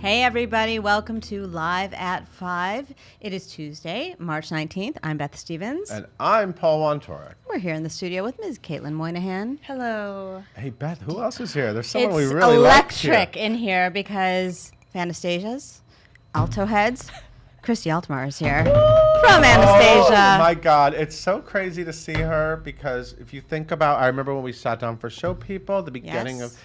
Hey everybody, welcome to Live at 5. It is Tuesday, March 19th. I'm Beth Stevens. And I'm Paul Wontorek. We're here in the studio with Ms. Caitlin Moynihan. Hello. Hey Beth, who else is here? There's someone It's we really like here. electric in here because ANASTASIA's alto heads. Christy Altomare is here from ANASTASIA. Oh my God, it's so crazy to see her because if you think about, I remember when we sat down for Show People, the beginning Yes.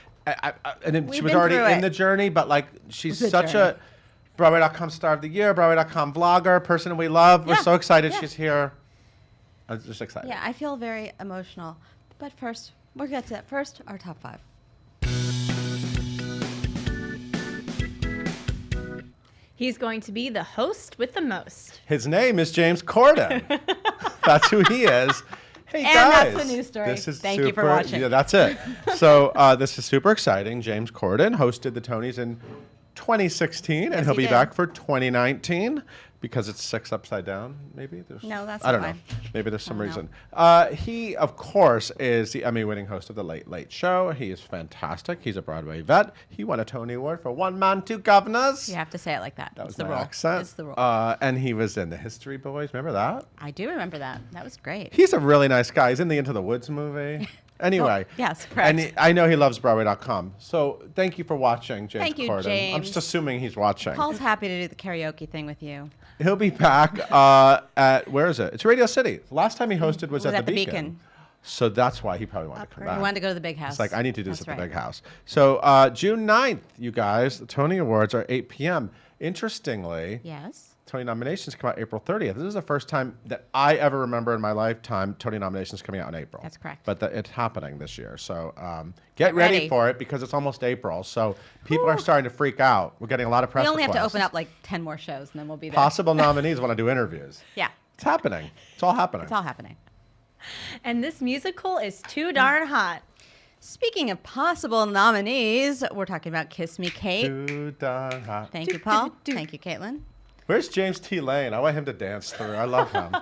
and then she We've was been already through in it. the journey, but like she's The such journey. a Broadway.com star of the year, Broadway.com vlogger, person we love. We're Yeah, so excited yeah. she's here. I'm just excited. Yeah, I feel very emotional. But first, we'll get to that. First, our top 5. He's going to be the host with the most. His name is James Corden. That's who he is. Hey And guys, that's the news story. This is Thank you for super- watching. Yeah, that's it. So this is super exciting. James Corden hosted the Tonys in 2016, and he'll he be did. back for 2019 because it's 6 upside down. Maybe there's. No, that's I don't not know. why. Maybe there's some I don't reason. He, of course, is the Emmy-winning host of the Late Late Show. He is fantastic. He's a Broadway vet. He won a Tony Award for One Man, Two Governors. You have to say it like that. That It's was the my rule. accent. It's the rule. And he was in the History Boys. Remember that? I do remember that. That was great. He's a really nice guy. He's in the Into the Woods movie. Anyway. yes, correct. And I know he loves Broadway.com. So thank you for watching, James Thank you, Corden. I'm James. just assuming he's watching. Paul's happy to do the karaoke thing with you. He'll be back at, where is it? It's Radio City. Last time he hosted was at the Beacon. So that's why he probably wanted to come He back. wanted to go to the big house. It's like, I need to do this That's at the right. big house. So June 9th, you guys, the Tony Awards are 8 p.m. Interestingly, Yes. Tony nominations come out April 30th. This is the first time that I ever remember in my lifetime Tony nominations coming out in April. That's correct. But it's happening this year. So get ready ready. for it because it's almost April. So people are starting to freak out. We're getting a lot of press We only have to requests. open up like 10 more shows and then we'll be there. Possible nominees want to do interviews. Yeah. It's happening. It's all happening. It's all happening. And this musical is too darn hot. Speaking of possible nominees, we're talking about Kiss Me Kate. Too darn hot. Thank you, Paul. Thank you, Caitlin. Where's James T. Lane? I want him to dance through. I love him.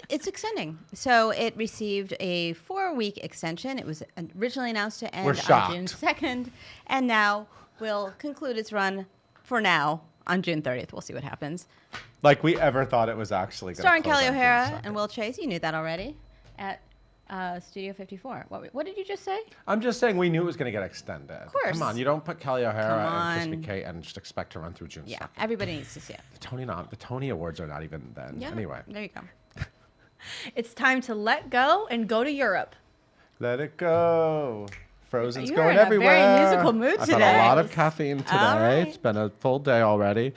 It's extending. So it received a 4-week extension. It was originally announced to end We're on June shocked. 2nd, and now will conclude its run for now on June 30th. We'll see what happens. Like we ever thought it was actually going to Starring Kelly O'Hara and Will Chase. You knew that already at Studio 54. What did you just say? I'm just saying we knew it was going to get extended. Of course. Come on, you don't put Kelly O'Hara Come and Kiss on. Me Kate and just expect to run through June 2nd. Yeah, everybody needs to see it. The Tony Awards are not even then. Yeah. Anyway. There you go. It's time to let go and go to Europe. Let it go. Frozen's You're going in a everywhere. very musical mood I've had today. a lot of caffeine today. All right. It's been a full day already.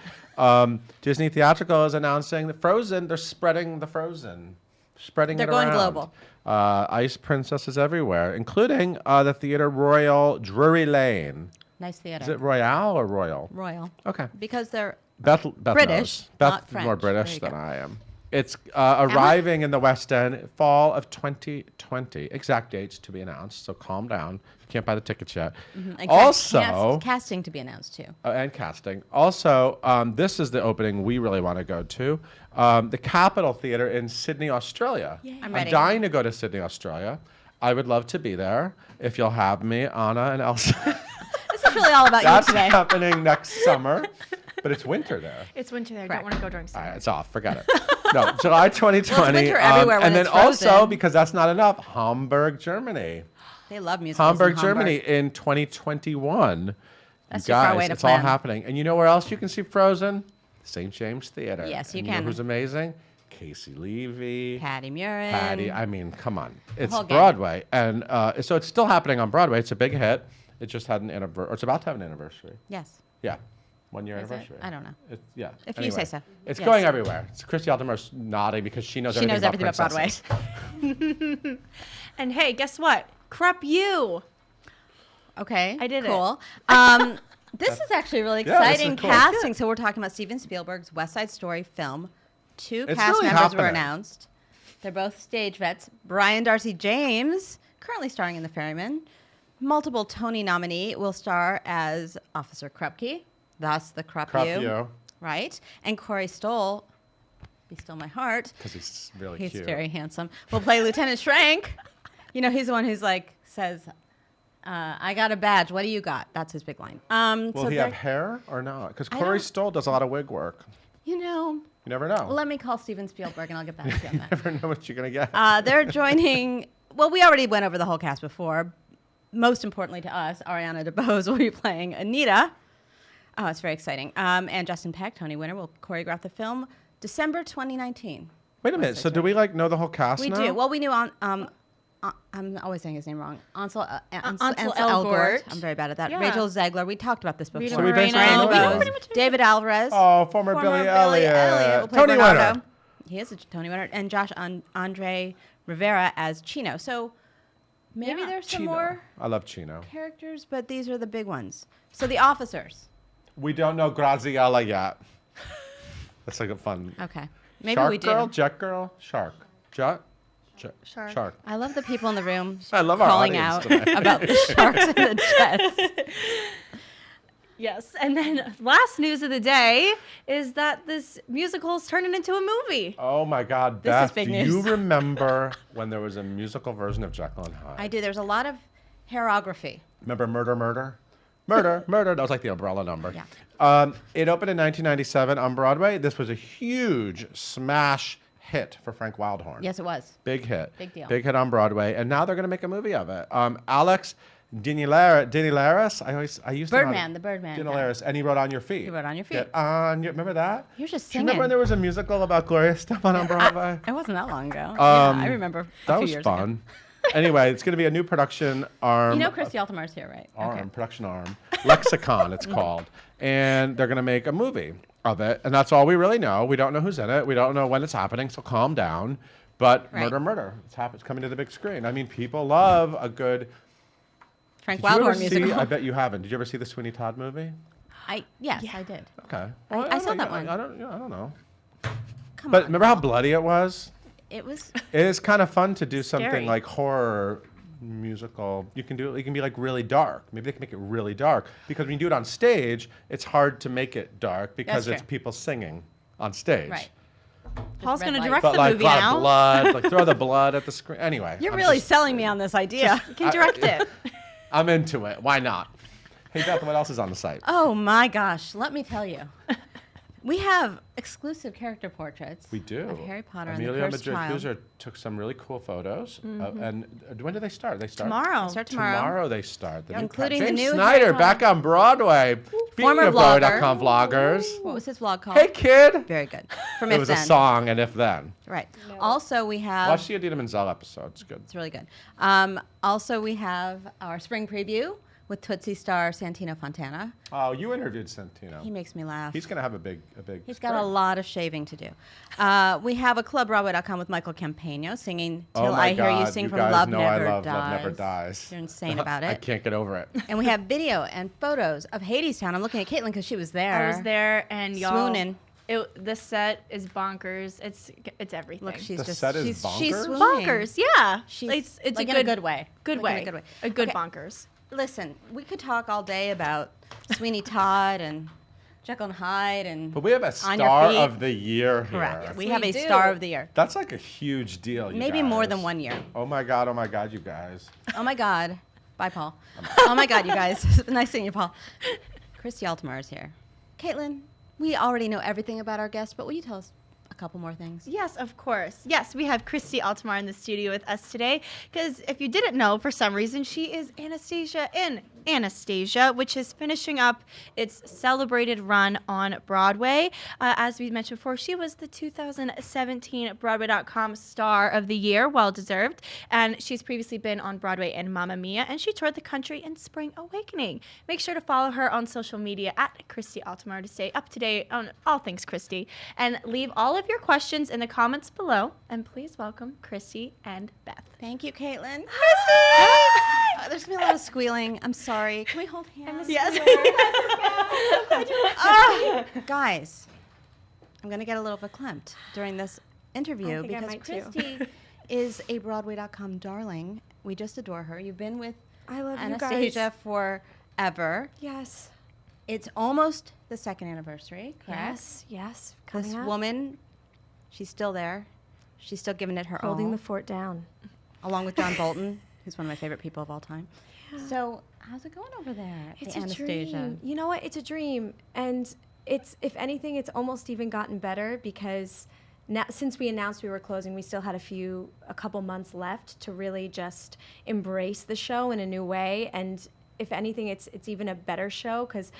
Disney Theatrical is announcing the Frozen. They're spreading the Frozen. Spreading They're it going around. global. Ice princesses everywhere, including the Theater Royal Drury Lane. Nice theater. Is it Royale or Royal? Royal. Okay. Because they're Beth British, knows. Beth not is more French. British There you than go. I am. It's arriving in the West End fall of 2020. Exact dates to be announced, so calm down. You can't buy the tickets yet. and Also, casting to be announced too. and casting. Also, this is the opening we really want to go to. The Capitol Theatre in Sydney, Australia. I'm ready. dying to go to Sydney, Australia. I would love to be there if you'll have me, Anna and Elsa. This is really all about That's you today. happening next summer, but it's winter there. It's winter there. Correct. Don't want to go during All summer. right, it's off. Forget it. No, July 2020. Well, it's winter everywhere when and then it's also, frozen. because that's not enough, Hamburg, Germany. They love musicals. Hamburg, in Germany in 2021. That's you too far guys, away to it's all plan. happening. And you know where else you can see Frozen? St. James Theater. Yes, you and can. You know who's amazing? Casey Levy. Patty Murin. Patty. I mean, come on. It's whole gang. Broadway. And so it's still happening on Broadway. It's a big hit. It just had an anniversary. Or it's about to have an anniversary. Yes. Yeah. 1 year Is it? anniversary. I don't know. Yeah. If you say so. It's Yes. going everywhere. It's Christy Altomare's nodding because she knows She knows everything about Broadway. princesses. And hey, guess what? Crap you. Okay. I did it. cool. This is actually really Yeah, this is exciting cool. casting. So we're talking about Steven Spielberg's West Side Story film. 2 It's cast really members were happening. announced. They're both stage vets. Brian Darcy James, currently starring in The Ferryman, multiple Tony nominee, will star as Officer Krupke, thus the Krupp Crap you. right? And Corey Stoll, Be Still My Heart, Because he's really he's cute. very handsome, will play Lieutenant Schrank. You know, he's the one who's like, says, I got a badge. What do you got? That's his big line. Will he have hair or not? Because Corey Stoll does a lot of wig work. You know, You never know. let me call Steven Spielberg and I'll get back to you on that. You never know what you're going to get. They're joining. Well, we already went over the whole cast before. Most importantly to us, Ariana DeBose will be playing Anita. Oh, it's very exciting. And Justin Peck, Tony winner, will choreograph the film December 2019. Wait a minute. So do we know the whole cast We now? do. Well, we knew I'm always saying his name wrong. Ansel Elgort. Elgort. I'm very bad at that. Yeah. Rachel Zegler. We talked about this before. Rita So we basically Moreno. know We know those. pretty much David Alvarez. Oh, former Billy Elliot. will play Tony Bernardo. winner. He is a Tony winner. And Josh Andre Rivera as Chino. So maybe Yeah. there's some Chino. more I love Chino. characters, but these are the big ones. So the officers. We don't know Graziella yet. That's like a fun. Okay. Maybe Shark we do. girl, jet girl, shark. Jet? Shark. Shark. I love the people in the room I love our calling audience out today. about the sharks and the jets. Yes, and then last news of the day is that this musical is turning into a movie. Oh my God, This is Beth, big do news. you remember when there was a musical version of Jekyll and Hyde? I do. There's a lot of hairography. Remember Murder, Murder? Murder, Murder. That was like the umbrella number. Yeah. It opened in 1997 on Broadway. This was a huge smash hit for Frank Wildhorn. Yes, it was. Big hit. Big deal. Big hit on Broadway. And now they're going to make a movie of it. Alex Dinelaris. I used to Birdman, the Birdman guy. Dinelaris. And he wrote On Your Feet. He wrote On Your Feet. Get on your, remember that? You're just Do you remember when singing. there was a musical about Gloria Estefan on Broadway? It wasn't that long ago. Yeah, I remember a That few was years fun. ago. Anyway, it's going to be a new production arm. You know Christy Altamare's here, right? Production arm. Lexicon, it's called. And they're going to make a movie of it. And that's all we really know. We don't know who's in it. We don't know when it's happening, so calm down. But Right. Murder. It's coming to the big screen. I mean, people love a good... Frank Did you ever Wildhorn musical. see, I bet you haven't. Did you ever see the Sweeney Todd movie? Yes, I did. Okay. I saw that one. I don't know. Come But on. remember how bloody it was? It was. It is kind of fun to do something Scary. like musical. You can do it. It can be like really dark. Maybe they can make it really dark because when you do it on stage, it's hard to make it dark because That's it's true. people singing on stage. Right. Paul's red going to lights. direct But the like movie a lot now. of blood, like throw the blood at the screen. Anyway, You're I'm really just- selling me on this idea. You can direct it. I'm into it. Why not? Hey Beth, what else is on the site? Oh my gosh, let me tell you. We have exclusive character portraits. We do. Of Harry Potter Amelia and the Cursed Child. Madrid-Kuzer took some really cool photos. And when do they start? They start Tomorrow. Start tomorrow. Tomorrow they start. The new Including James the new Snyder Harry back on Broadway. Speaking Former of vlogger. Broadway.com vloggers. What was his vlog called? Hey kid. Very good. From It If was a Then. song and If Then. Right. Also, we have. Watch the Adina Menzel episode. It's good. It's really good. Also, we have our spring preview with Tootsie star Santino Fontana. Oh, you interviewed Santino. He makes me laugh. He's going to have a big. He's got a lot of shaving to do. We have a ClubBroadway.com with Michael Campagno singing Oh Till my I Hear You God, Sing you from guys Love know I Never love Dies. Love Never Dies. You're insane about I it. can't get over it. And we have video and photos of Hadestown. I'm looking at Caitlin because she was there. I was there, and y'all. Swooning. The set is bonkers. It's everything. Look, she's The just set is she's bonkers? swooning. bonkers. Yeah, She's it's like a in a good way. Good Like in way. a good way. A good Okay. bonkers. Listen, we could talk all day about Sweeney Todd and Jekyll and Hyde and But we have a On Your star Feet. of the year Correct. here. We have we a do. star of the year. That's like a huge deal. You Maybe more guys. than 1 year. Oh my God, you guys. Oh my God. Bye, Paul. Oh my God, you guys. Nice seeing you, Paul. Christy Altomare is here. Caitlin, we already know everything about our guest, but will you tell us a couple more things? Yes, of course. Yes, we have Christy Altomare in the studio with us today because if you didn't know, for some reason, she is Anastasia in Anastasia, which is finishing up its celebrated run on Broadway. As we mentioned before, she was the 2017 Broadway.com Star of the Year, well deserved. And she's previously been on Broadway in Mamma Mia, and she toured the country in Spring Awakening. Make sure to follow her on social media at Christy Altomare to stay up to date on all things Christy. And leave all of your questions in the comments below. And please welcome Christy and Beth. Thank you, Caitlin. Christy! There's going to be a lot of squealing. I'm sorry. Can we hold hands? Yes. Guys, I'm going to get a little verklempt during this interview I think I because might too. Christy is a Broadway.com darling. We just adore her. You've been with I love Anastasia you guys. forever. Yes. It's almost the second anniversary, correct? Yes. Yes. This Coming up. woman, she's still there. She's still giving it her Holding all, the fort down. along with John Bolton, who's one of my favorite people of all time. So how's it going over there at It's the a Anastasia? dream. You know what? It's a dream. And it's, if anything, it's almost even gotten better because now, since we announced we were closing, we still had a couple months left to really just embrace the show in a new way. And if anything, it's even a better show because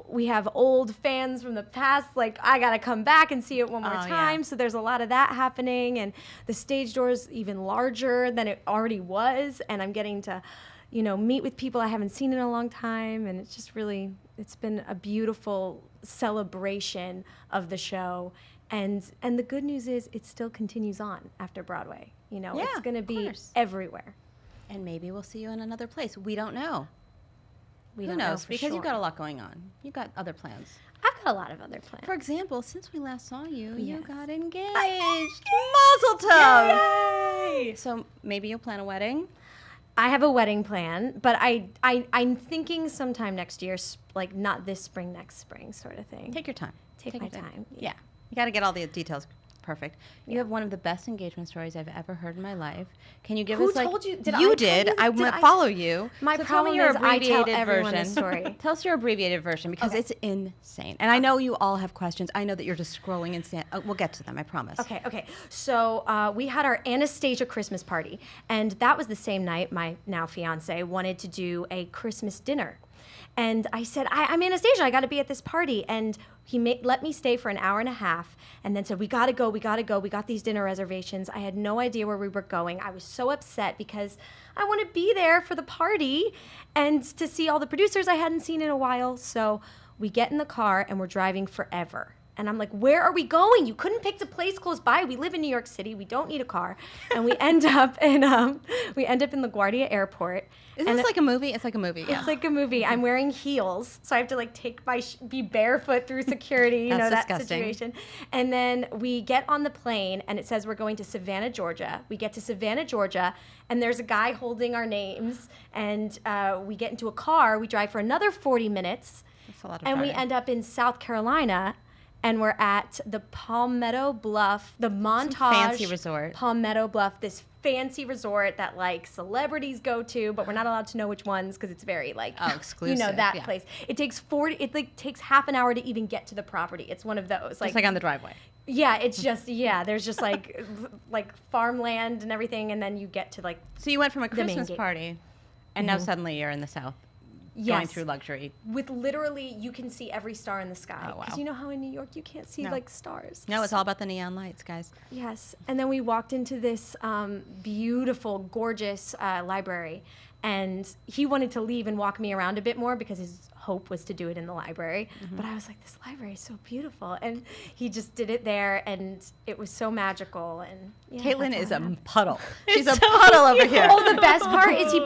we have old fans from the past, like, I got to come back and see it one more time. So there's a lot of that happening. And the stage door is even larger than it already was. And I'm getting to, meet with people I haven't seen in a long time. And it's just really, it's been a beautiful celebration of the show. And the good news is it still continues on after Broadway. It's going to be everywhere. And maybe we'll see you in another place. We don't know. We Who don't knows? know for Because sure. you've got a lot going on. You've got other plans. I've got a lot of other plans. For example, since we last saw you, you Yes. got engaged. Mazel tov! Yay! So maybe you'll plan a wedding. I have a wedding plan, but I'm thinking sometime next year, like not this spring, next spring sort of thing. Take your time. Take my time. Yeah. You got to get all the details perfect. You have one of the best engagement stories I've ever heard in my life. Can you give Who us like told you? Did you I tell did? you? I Did went I follow you. My so tell problem me your is I tell abbreviated everyone version. a story. Tell us your abbreviated version because it's insane. And I know you all have questions. I know that you're just scrolling and we'll get to them. I promise. Okay. So we had our Anastasia Christmas party, and that was the same night my now fiance wanted to do a Christmas dinner. And I said, I'm Anastasia, I got to be at this party. And he let me stay for an hour and a half and then said, we got to go. We got these dinner reservations. I had no idea where we were going. I was so upset because I want to be there for the party and to see all the producers I hadn't seen in a while. So we get in the car and we're driving forever. And I'm like, where are we going? You couldn't pick a place close by. We live in New York City. We don't need a car. And we end up in LaGuardia Airport. Isn't this like a movie? It's like a movie. Yeah. It's like a movie. I'm wearing heels, so I have to like be barefoot through security. That's that disgusting. situation. And then we get on the plane, and it says we're going to Savannah, Georgia. We get to Savannah, Georgia, and there's a guy holding our names. And we get into a car. We drive for another 40 minutes, That's a lot of and we driving. end up in South Carolina. And we're at the Palmetto Bluff, the Montage fancy resort. Palmetto Bluff, this fancy resort that like celebrities go to, but we're not allowed to know which ones because it's very like exclusive. that yeah. place. It takes half an hour to even get to the property. It's one of those It's like on the driveway. yeah, it's just there's just like farmland and everything, and then you get to like So you went from a main Christmas gate. party, and now suddenly you're in the South, going yes, through luxury. with literally you can see every star in the sky Oh, wow. because you know how in New York you can't see No. like stars. No, it's all about the neon lights, guys. Yes, and then we walked into this beautiful, gorgeous library, and he wanted to leave and walk me around a bit more because his hope was to do it in the library. But I was like, this library is so beautiful, and he just did it there, and it was so magical. And yeah, Caitlin that's is all a I have. puddle. She's a puddle over here. Oh, the best part is he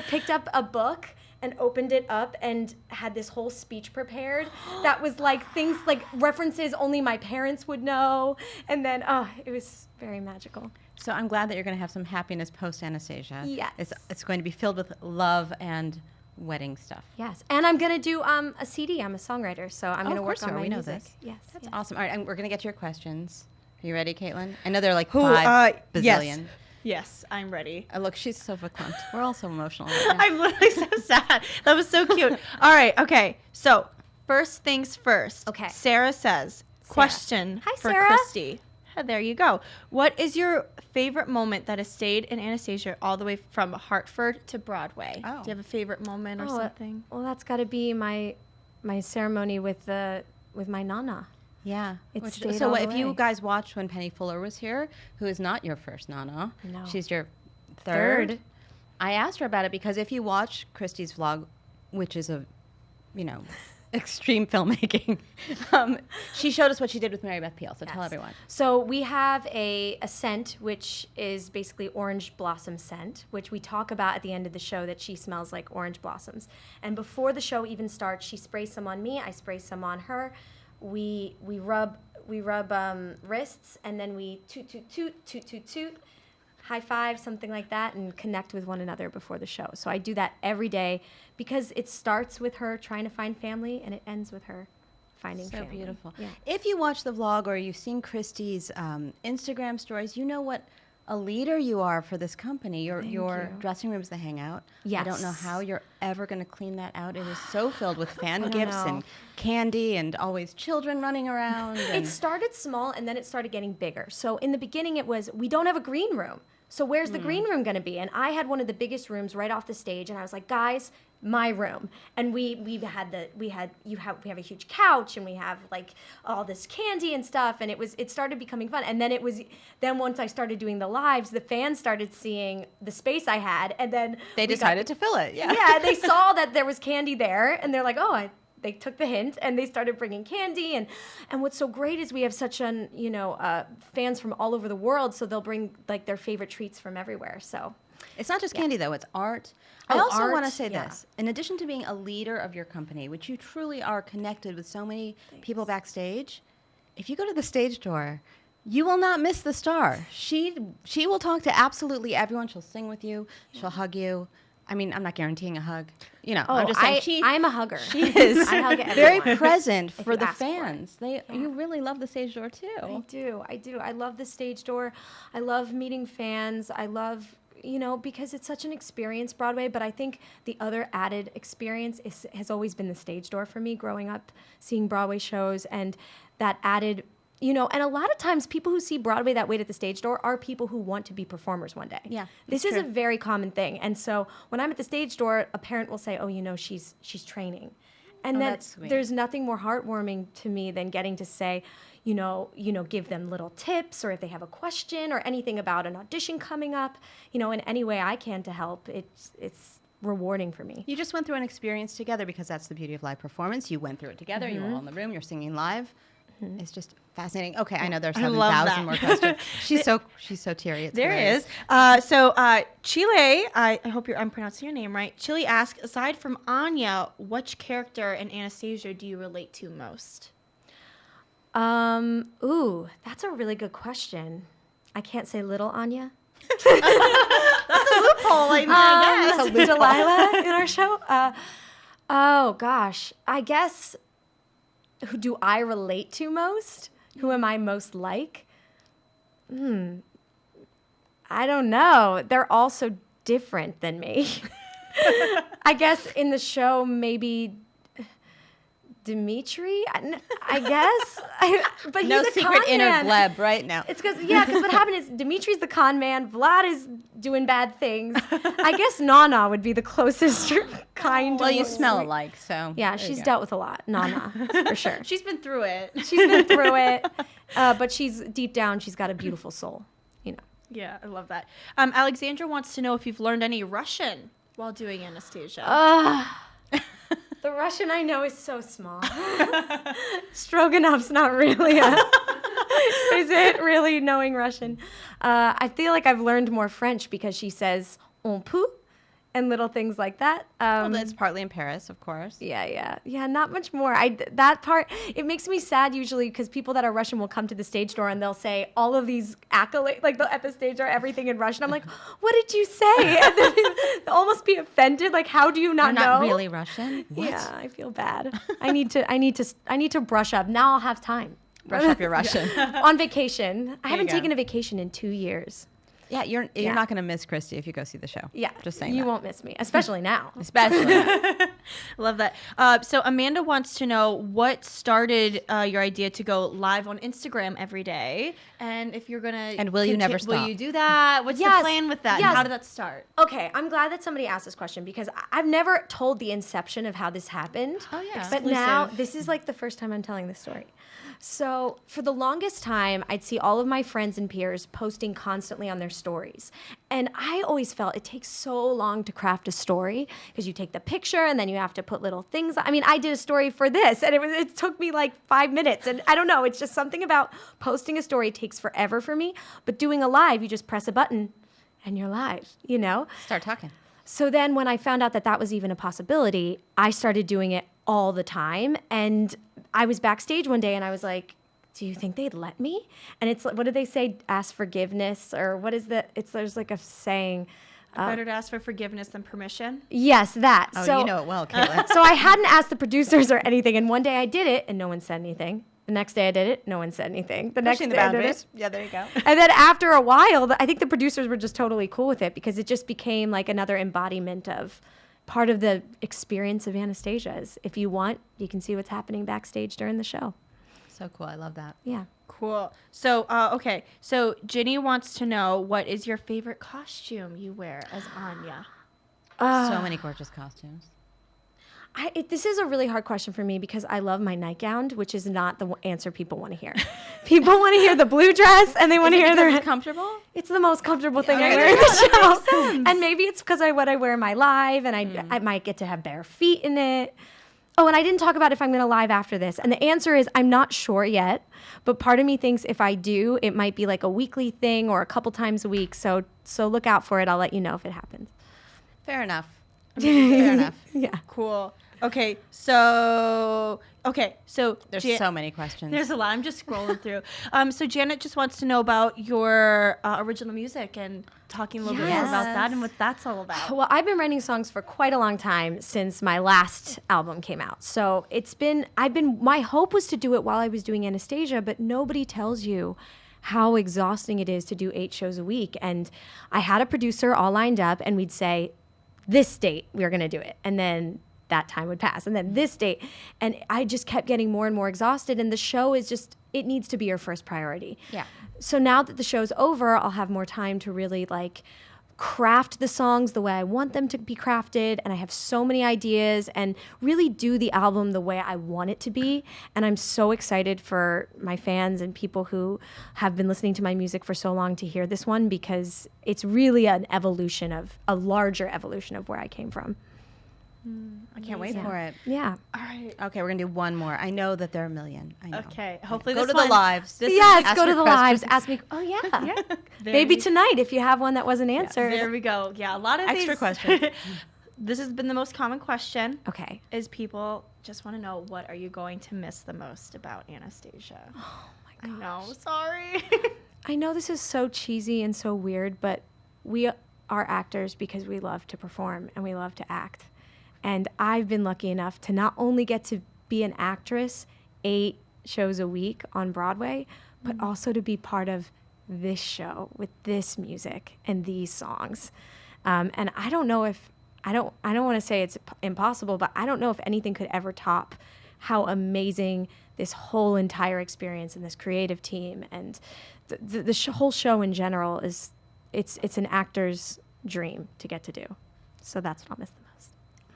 picked up a book and opened it up and had this whole speech prepared that was like things like references only my parents would know, and then it was very magical. So I'm glad that you're going to have some happiness post Anastasia. Yes. It's going to be filled with love and wedding stuff. Yes, and I'm gonna do a CD. I'm a songwriter, so I'm gonna of work course on my we know music. this. Yes, That's yes. awesome. All right, and we're going to get to your questions. Are you ready, Caitlin? I know they're like Yes. 5 bazillion. Yes, I'm ready. Look, she's so verklempt. We're all so emotional right now. I'm literally so sad. That was so cute. All right, okay. So, first things first. Okay. Sarah says, question Hi, for Sarah. Christy. There you go. What is your favorite moment that has stayed in Anastasia all the way from Hartford to Broadway? Oh. Do you have a favorite moment or something? Well, that's got to be my ceremony with my nana. Yeah. It Which- stayed so all the if you way. guys watched when Penny Fuller was here, who is not your first Nana, No. she's your Third. third. I asked her about it because if you watch Christy's vlog, which is extreme filmmaking, she showed us what she did with Mary Beth Peel. So tell Yes. everyone. So we have a scent, which is basically orange blossom scent, which we talk about at the end of the show that she smells like orange blossoms. And before the show even starts, she sprays some on me, I spray some on her. We rub wrists, and then we toot, toot, toot, toot, toot, toot, high five, something like that, and connect with one another before the show. So I do that every day because it starts with her trying to find family, and it ends with her finding So family. beautiful. Yeah. If you watch the vlog or you've seen Christy's Instagram stories, you know what a leader you are for this company. Your you. dressing room's the hangout. I don't know Yes. how you're ever going to clean that out. It is so filled with fan gifts know. and candy and always children running around. It And started small and then it started getting bigger. So in the beginning it was, we don't have a green room. So where's the green room going to be? And I had one of the biggest rooms right off the stage, and I was like, guys, my room. And we have a huge couch, and we have like all this candy and stuff, and it started becoming fun. And then once I started doing the lives, the fans started seeing the space I had, and then they decided to fill it. Yeah. yeah, they saw that there was candy there, and they're like, oh, they took the hint and they started bringing candy. And what's so great is we have such fans from all over the world, so they'll bring like their favorite treats from everywhere. So It's not just candy, though. It's art. I Oh, also art, want to say yeah. this. In addition to being a leader of your company, which you truly are connected with so many people backstage, if you go to the stage door, you will not miss the star. She will talk to absolutely everyone. She'll sing with you. She'll hug you. I mean, I'm not guaranteeing a hug. You know, I'm just saying I'm a hugger. she is I hug very everyone. present for you the ask for it. fans. You really love the stage door, too. I do. I love the stage door. I love meeting fans. I love, because it's such an experience, Broadway. But I think the other added experience has always been the stage door for me growing up, seeing Broadway shows, and that added, and a lot of times people who see Broadway that wait at the stage door are people who want to be performers one day. Yeah, This that's is a true. very common thing. And so when I'm at the stage door, a parent will say, oh, she's training. And Oh, then that's sweet. there's nothing more heartwarming to me than getting to say, give them little tips, or if they have a question or anything about an audition coming up, in any way I can to help. It's rewarding for me. You just went through an experience together, because that's the beauty of live performance. You went through it together. You were all in the room. You're singing live. It's just fascinating. Okay, I know there's I love 7,000 that. more questions. She's so teary. It's There hilarious. is. Chile, I hope I'm pronouncing your name right. Chile asks, aside from Anya, which character in Anastasia do you relate to most? That's a really good question. I can't say little Anya. Loophole, I guess. Delilah in our show. Oh gosh, I guess. Who do I relate to most? Who am I most like? I don't know. They're all so different than me. I guess in the show, maybe Dimitri. I guess. But No he's a secret con inner man. gleb right now. It's because what happened is Dimitri's the con man, Vlad is doing bad things. I guess Nana would be the closest kind. Well, you of smell sweet- alike, so Yeah, there you she's go. dealt with a lot, Nana, for sure. She's been through it. She's been through it, but she's deep down, she's got a beautiful soul, Yeah, I love that. Alexandra wants to know if you've learned any Russian while doing Anastasia. The Russian I know is so small. Stroganoff's not really is it really knowing Russian? I feel like I've learned more French because she says on peut and little things like that. Well, that's partly in Paris, of course. Yeah. Not much more. That part, it makes me sad usually because people that are Russian will come to the stage door and they'll say all of these accolades, like at the stage door, everything in Russian. I'm like, what did you say? And then they'll almost be offended. Like, how do you not You're know? not really Russian. Yeah, I feel bad. I need to brush up. Now I'll have time. Brush up your Russian. On vacation. I haven't go. taken a vacation in 2 years. Yeah, you're Yeah. not going to miss Christy if you go see the show. Yeah. Just saying You that. won't miss me, especially now. Especially. Love that. So Amanda wants to know what started your idea to go live on Instagram every day, and if you're gonna And will you never Will stop? you do that? What's Yes. the plan with that? And Yes. how did that start? Okay, I'm glad that somebody asked this question because I've never told the inception of how this happened. Oh, yeah. But now, Exclusive. this is like the first time I'm telling this story. So, for the longest time, I'd see all of my friends and peers posting constantly on their stories. And I always felt it takes so long to craft a story because you take the picture and then you have to put little things. I mean, I did a story for this and it took me like 5 minutes. And I don't know, it's just something about posting a story takes forever for me. But doing a live, you just press a button and you're live, Start talking. So then when I found out that that was even a possibility, I started doing it all the time. And I was backstage one day and I was like, do you think they'd let me? And it's like, what do they say? Ask forgiveness or what is that? There's like a saying. Better to ask for forgiveness than permission. Yes, that. Oh, you know it well, Caitlin. So I hadn't asked the producers or anything. And one day I did it and no one said anything. The next day I did it. No one said anything. The next Pushing day the I did it. boundaries. Yeah, there you go. And then after a while, I think the producers were just totally cool with it because it just became like another embodiment of part of the experience of Anastasia. Is if you want, you can see what's happening backstage during the show. So cool. I love that. Yeah. Cool. So, okay. So Ginny wants to know, what is your favorite costume you wear as Anya? So many gorgeous costumes. This is a really hard question for me because I love my nightgown, which is not the answer people want to hear. People want to hear the blue dress, and they want to hear It's comfortable? It's the most comfortable thing I Okay, wear in there the show. And maybe it's because what I wear in my live, and I might get to have bare feet in it. Oh, and I didn't talk about if I'm going to live after this. And the answer is I'm not sure yet. But part of me thinks if I do, it might be like a weekly thing or a couple times a week. So look out for it. I'll let you know if it happens. Fair enough. Fair enough. Yeah. Cool. Okay. So There's so many questions. There's a lot. I'm just scrolling through. So Janet just wants to know about your original music and talking a little bit more about that and what that's all about. Well, I've been writing songs for quite a long time since my last album came out. So my hope was to do it while I was doing Anastasia, but nobody tells you how exhausting it is to do 8 shows a week. And I had a producer all lined up, and we'd say, this date, we're going to do it. And then that time would pass. And then this date. And I just kept getting more and more exhausted. And the show is just, it needs to be your first priority. Yeah. So now that the show's over, I'll have more time to really like craft the songs the way I want them to be crafted. And I have so many ideas and really do the album the way I want it to be. And I'm so excited for my fans and people who have been listening to my music for so long to hear this one, because it's really a larger evolution of where I came from. I can't wait for it. Yeah. All right. Okay, we're going to do one more. I know that there are a million. I know. Okay. Hopefully Go this to one, the lives. Yes, ask go to your the questions. lives. Ask me. Oh, yeah. There Maybe we- tonight if you have one that wasn't answered. There we go. Yeah, a lot of Extra these questions. This has been the most common question. Okay. Is people just want to know, what are you going to miss the most about Anastasia? Oh, my I gosh. know. Sorry. I know this is so cheesy and so weird, but we are actors because we love to perform and we love to act. And I've been lucky enough to not only get to be an actress 8 shows a week on Broadway, but also to be part of this show with this music and these songs. And I don't know if, I don't want to say it's impossible, but I don't know if anything could ever top how amazing this whole entire experience and this creative team and the whole show in general is, it's an actor's dream to get to do. So that's what I'll miss the most.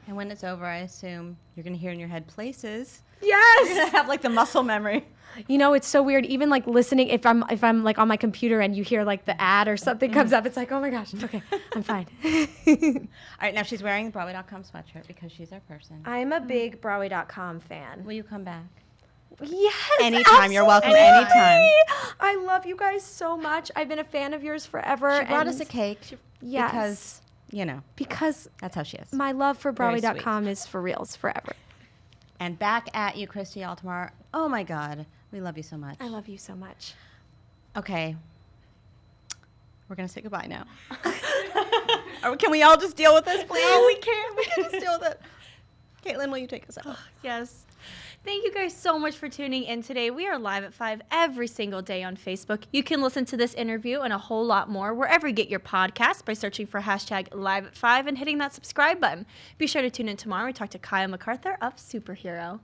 And when it's over, I assume you're going to hear in your head places. Yes. You're going to have like the muscle memory. You know, it's so weird. Even like listening, if I'm like on my computer and you hear like the ad or something comes up, it's like, oh my gosh, okay, I'm fine. All right, now she's wearing the Broadway.com sweatshirt because she's our person. I'm a big Broadway.com fan. Will you come back? Yes. Anytime. You're welcome absolutely. anytime. I love you guys so much. I've been a fan of yours forever. She brought us a and- cake Yes. because, you know, because that's how she is. my love for Very sweet. Broadway.com is for reals forever. And back at you, Christy Altomare. Oh my God, we love you so much. I love you so much. Okay, we're gonna say goodbye now. Can we all just deal with this, please? No, we can't. We can just deal with it. Caitlin, will you take us out? Yes. Thank you guys so much for tuning in today. We are live at 5 every single day on Facebook. You can listen to this interview and a whole lot more wherever you get your podcasts by searching for #live at 5 and hitting that subscribe button. Be sure to tune in tomorrow. We talk to Kyle MacArthur of Superhero.